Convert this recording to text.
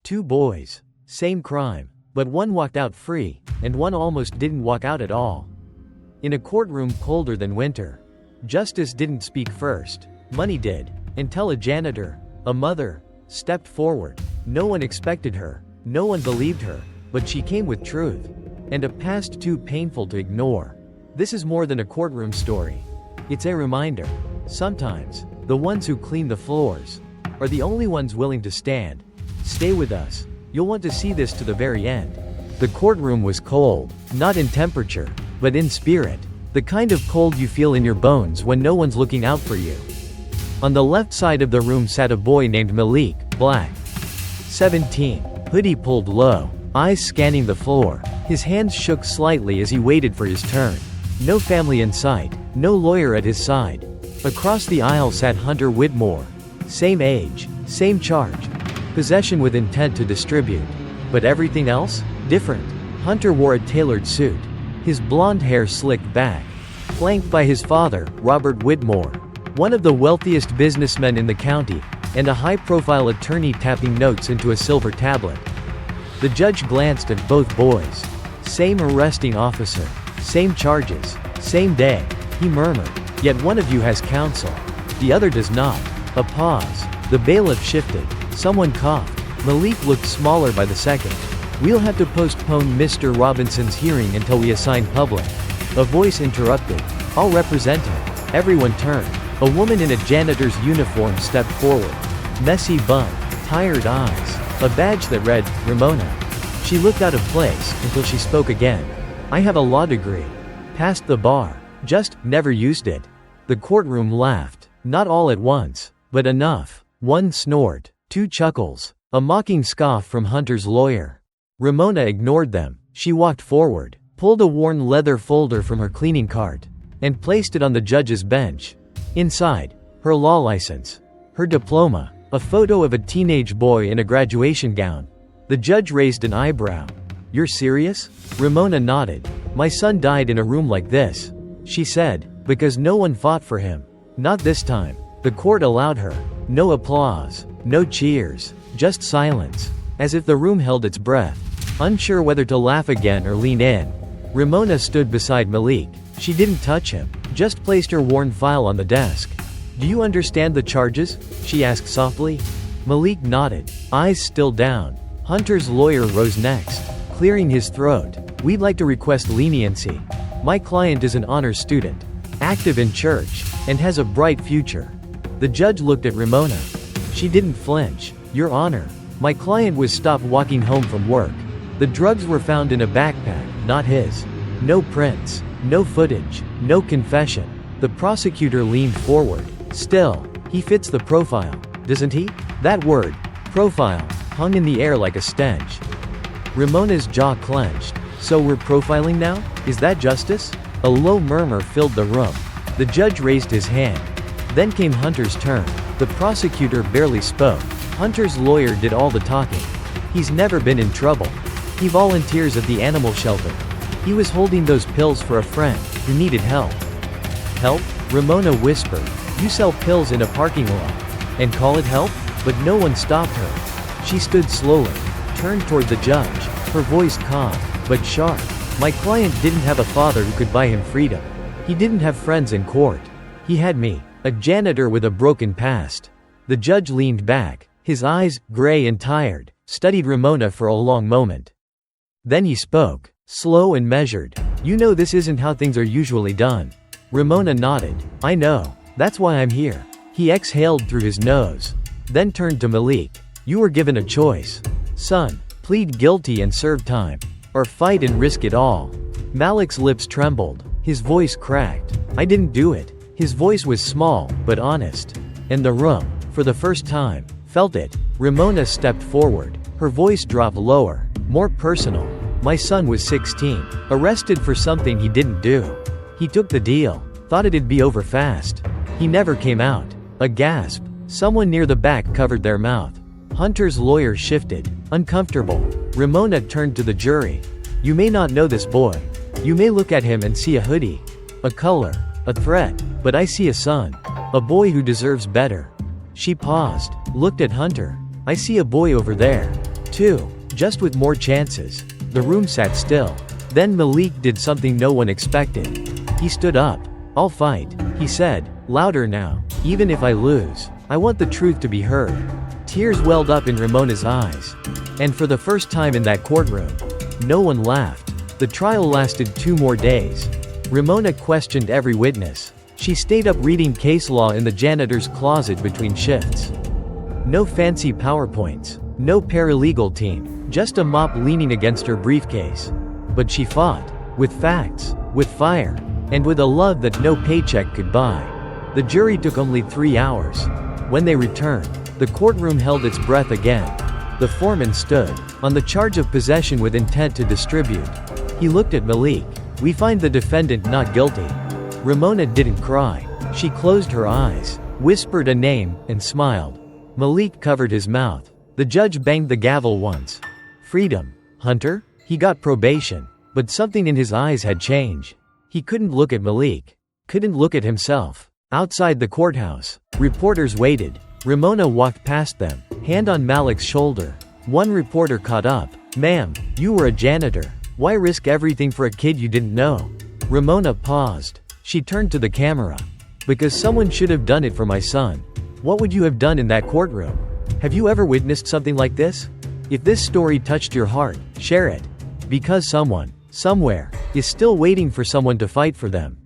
Two boys. Same crime. But one walked out free, and one almost didn't walk out at all. In a courtroom colder than winter. Justice didn't speak first. Money did. Until a janitor, a mother, stepped forward. No one expected her. No one believed her. But she came with truth. And a past too painful to ignore. This is more than a courtroom story. It's a reminder. Sometimes, the ones who clean the floors are the only ones willing to stand. Stay with us. You'll want to see this to the very end. The courtroom was cold, not in temperature, but in spirit. The kind of cold you feel in your bones when no one's looking out for you. On the left side of the room sat a boy named Malik, black. 17. Hoodie pulled low, eyes scanning the floor. His hands shook slightly as he waited for his turn. No family in sight, no lawyer at his side. Across the aisle sat Hunter Whitmore. Same age, same charge. Possession with intent to distribute. But everything else? Different. Hunter wore a tailored suit. His blonde hair slicked back. Flanked by his father, Robert Whitmore, one of the wealthiest businessmen in the county, and a high-profile attorney tapping notes into a silver tablet. The judge glanced at both boys. Same arresting officer. Same charges. Same day. He murmured. Yet one of you has counsel. The other does not. A pause. The bailiff shifted. Someone coughed. Malik looked smaller by the second. We'll have to postpone Mr. Robinson's hearing until we assign public. A voice interrupted. I'll represent him. Everyone turned. A woman in a janitor's uniform stepped forward. Messy bun. Tired eyes. A badge that read, Ramona. She looked out of place until she spoke again. I have a law degree. Passed the bar. Just never used it. The courtroom laughed. Not all at once, but enough. One snort. Two chuckles. A mocking scoff from Hunter's lawyer. Ramona ignored them. She walked forward, pulled a worn leather folder from her cleaning cart, and placed it on the judge's bench. Inside, her law license, her diploma, a photo of a teenage boy in a graduation gown. The judge raised an eyebrow. You're serious? Ramona nodded. My son died in a room like this, she said, because no one fought for him. Not this time. The court allowed her. No applause, no cheers, just silence, as if the room held its breath, unsure whether to laugh again or lean in. Ramona stood beside Malik. She didn't touch him, just placed her worn file on the desk. Do you understand the charges? She asked softly. Malik nodded, eyes still down. Hunter's lawyer rose next, clearing his throat. We'd like to request leniency. My client is an honor student, active in church, and has a bright future. The judge looked at Ramona. She didn't flinch. Your Honor, my client was stopped walking home from work. The drugs were found in a backpack, not his. No prints, no footage, no confession. The prosecutor leaned forward. Still, he fits the profile, doesn't he? That word, profile, hung in the air like a stench. Ramona's jaw clenched. So we're profiling now? Is that justice? A low murmur filled the room. The judge raised his hand. Then came Hunter's turn. The prosecutor barely spoke. Hunter's lawyer did all the talking. He's never been in trouble. He volunteers at the animal shelter. He was holding those pills for a friend who needed help. Help? Ramona whispered. You sell pills in a parking lot and call it help? But no one stopped her. She stood slowly, turned toward the judge, her voice calm, but sharp. My client didn't have a father who could buy him freedom. He didn't have friends in court. He had me, a janitor with a broken past. The judge leaned back. His eyes, gray and tired, studied Ramona for a long moment. Then he spoke, slow and measured. You know this isn't how things are usually done. Ramona nodded. I know. That's why I'm here. He exhaled through his nose. Then turned to Malik. You were given a choice. Son, plead guilty and serve time. Or fight and risk it all. Malik's lips trembled. His voice cracked. I didn't do it. His voice was small, but honest. And the room, for the first time, felt it. Ramona stepped forward. Her voice dropped lower, more personal. My son was 16, arrested for something he didn't do. He took the deal, thought it'd be over fast. He never came out. A gasp. Someone near the back covered their mouth. Hunter's lawyer shifted, uncomfortable. Ramona turned to the jury. You may not know this boy. You may look at him and see a hoodie, a color, a threat, but I see a son, a boy who deserves better. She paused, looked at Hunter. I see a boy over there. 2. Just with more chances. The room sat still. Then Malik did something no one expected. He stood up. "I'll fight," he said, louder now. "Even if I lose, I want the truth to be heard." Tears welled up in Ramona's eyes. And for the first time in that courtroom, no one laughed. The trial lasted 2 more days. Ramona questioned every witness. She stayed up reading case law in the janitor's closet between shifts. No fancy PowerPoints. No paralegal team. Just a mop leaning against her briefcase. But she fought. With facts. With fire. And with a love that no paycheck could buy. The jury took only 3 hours. When they returned, the courtroom held its breath again. The foreman stood, on the charge of possession with intent to distribute. He looked at Malik. "We find the defendant not guilty." Ramona didn't cry. She closed her eyes, whispered a name, and smiled. Malik covered his mouth. The judge banged the gavel once. "Freedom. Hunter?" He got probation. But something in his eyes had changed. He couldn't look at Malik. Couldn't look at himself. Outside the courthouse, reporters waited. Ramona walked past them, hand on Malik's shoulder. One reporter caught up. "Ma'am, you were a janitor. Why risk everything for a kid you didn't know?" Ramona paused. She turned to the camera. "Because someone should have done it for my son." What would you have done in that courtroom? Have you ever witnessed something like this? If this story touched your heart, share it. Because someone, somewhere, is still waiting for someone to fight for them.